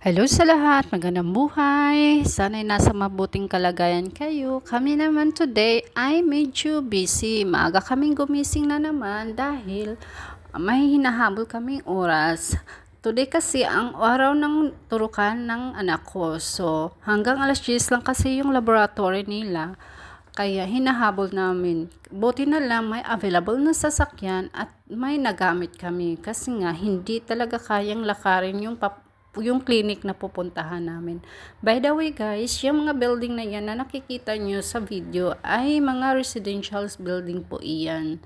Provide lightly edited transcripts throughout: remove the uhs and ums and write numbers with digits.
Hello sa lahat, magandang buhay. Sana'y nasa mabuting kalagayan kayo. Kami naman today ay medyo busy. Maaga kaming gumising na naman dahil may hinahabol kaming oras. Today kasi ang araw ng turukan ng anak ko. So, hanggang alas 10 lang kasi yung laboratory nila. Kaya hinahabol namin. Buti na lang may available na sasakyan at may nagamit kami. Kasi nga hindi talaga kayang lakarin yung clinic na pupuntahan namin. By the way guys, yung mga building na yan na nakikita nyo sa video ay mga residential building po iyan.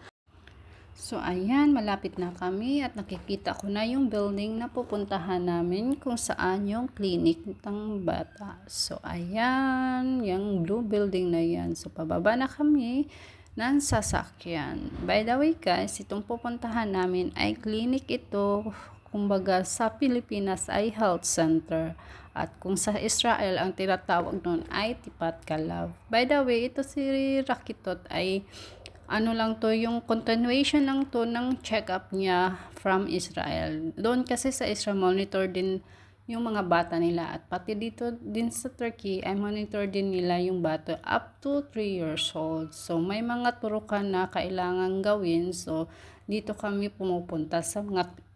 So ayan, malapit na kami at nakikita ko na yung building na pupuntahan namin kung saan yung clinic ng bata. So ayan, yung blue building na yan. So pababa na kami ng sasakyan. By the way guys, itong pupuntahan namin ay clinic ito. Kumbaga sa Pilipinas ay health center. At kung sa Israel, ang tinatawag nun ay Tipat Kalav. By the way, ito si Rakitot ay ano lang to, yung continuation lang to ng check-up niya from Israel. Doon kasi sa Israel, monitor din yung mga bata nila. At pati dito din sa Turkey, ay monitor din nila yung bata up to 3 years old. So, may mga turukan na kailangan gawin. So, dito kami pumupunta sa mga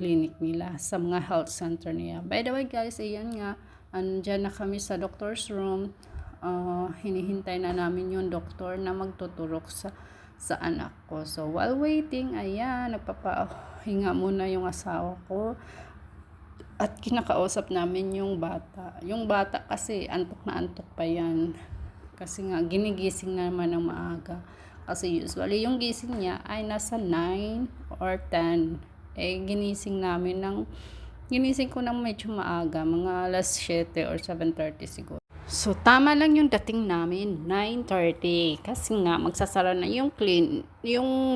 clinic nila, sa mga health center niya. By the way guys, ayan nga, andyan na kami sa doctor's room. Hinihintay na namin yung doktor na magtuturok sa anak ko. So while waiting, ayan, nagpapahinga muna yung asawa ko at kinakausap namin yung bata. Yung bata kasi antok na antok pa yan. Kasi nga ginigising naman ng maaga. Kasi usually yung gising niya ay nasa 9 or 10. Ginising ko ng medyo maaga, mga alas 7 or 7:30 siguro. So, tama lang yung dating namin, 9:30. Kasi nga, magsasara na yung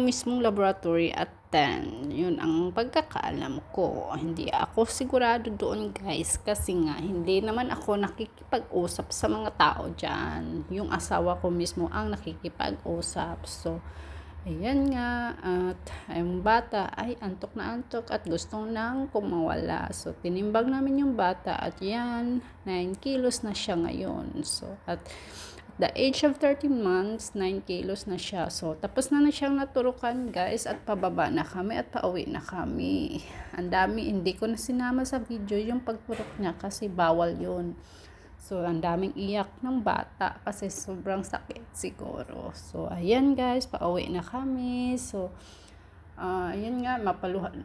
mismong laboratory at 10. Yun ang pagkakaalam ko. Hindi ako sigurado doon guys. Kasi nga, hindi naman ako nakikipag-usap sa mga tao dyan. Yung asawa ko mismo ang nakikipag-usap. So, ayan nga, at yung bata ay antok na antok at gustong nang kumawala. So, tinimbang namin yung bata at yan, 9 kilos na siya ngayon. So, at the age of 13 months, 9 kilos na siya. So, tapos na siyang naturukan guys at pababa na kami at pauwi na kami. Ang dami, hindi ko na sinama sa video yung pagturok niya kasi bawal yun. So, ang daming iyak ng bata kasi sobrang sakit siguro. So, ayan guys, pauwi na kami. So, ayan nga,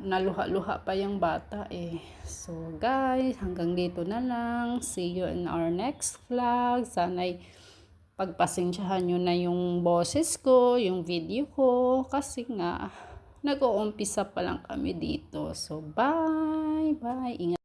naluha-luha pa yung bata eh. So, guys, hanggang dito na lang. See you in our next vlog. Sana'y pagpasensyahan nyo na yung boses ko, yung video ko. Kasi nga, nag-uumpisa pa lang kami dito. So, bye! Bye! Ingat.